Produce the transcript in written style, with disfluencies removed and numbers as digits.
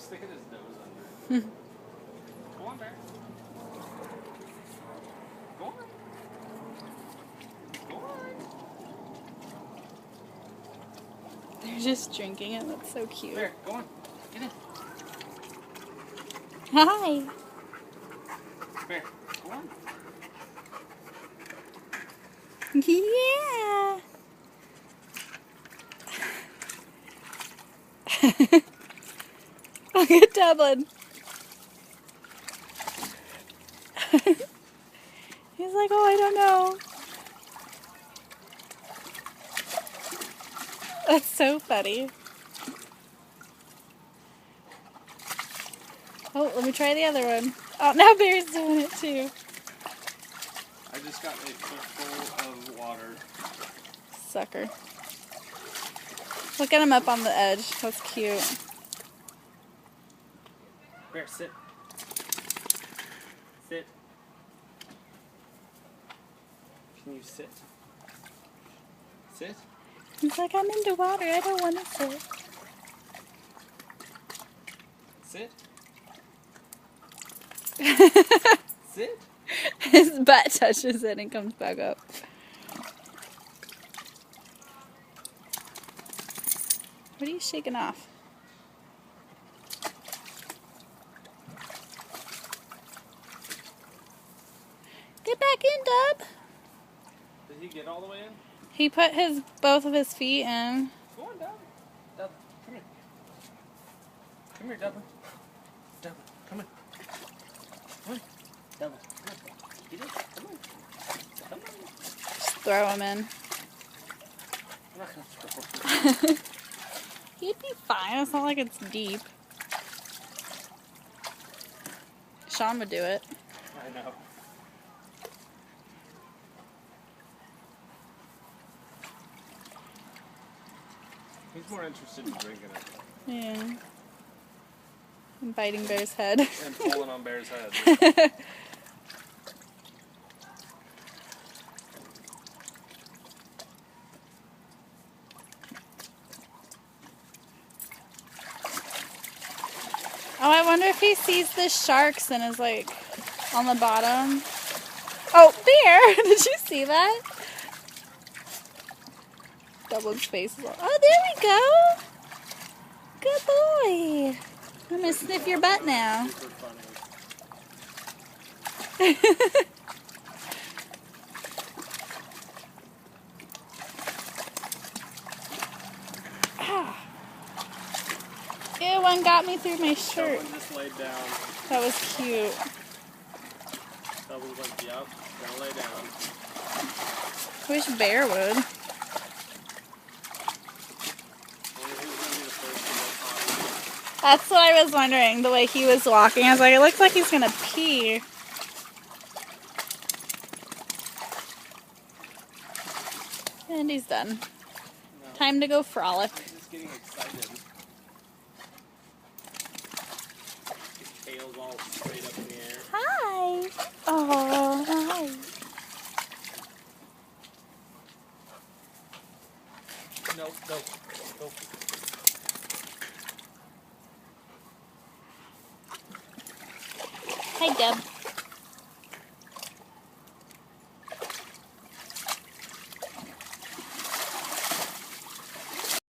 sticking his nose under it. Go on, Bear. Go on. Go on. They're just drinking it. That's so cute. Bear, go on. Get in. Hi. Bear, go on. Yeah. Look at Dublin. He's like, oh, I don't know. That's so funny. Oh, let me try the other one. Oh, now Bear's doing it too. I just got a fistful of water. Sucker. Look at him up on the edge. That's cute. Bear, sit. Sit. Can you sit? Sit. He's like, I'm into water. I don't want to sit. Sit. Sit. His butt touches it and comes back up. What are you shaking off? Get back in, Dub. Did he get all the way in? He put both of his feet in. Go on, Dub. Dub, come here. Come here, Dublin. Dublin, come in. Come on. Dublin, come on. Get in. Come on. Come on. Just throw him in. I'm not gonna throw. He'd be fine. It's not like it's deep. Sean would do it. I know. He's more interested in drinking it. Yeah. And biting Bear's head. And pulling on Bear's head. Oh, I wonder if he sees the sharks and is like on the bottom. Oh, Bear! Did you see that? Dublin's face is all. Oh, there we go! Good boy! I'm gonna sniff your butt now. Super funny. Ew, one got me through my shirt. Dublin just laid down. That was cute. Dublin's like, yep, gonna lay down. Wish Bear would. Wonder who's gonna be the first to go potty. That's what I was wondering, the way he was walking. I was like, it looks like he's gonna pee. And he's done. No, Time to go frolic. he's just getting excited. His tail's all straight up in the air. Hi. Oh, hi. No, no, no. Hi, Deb.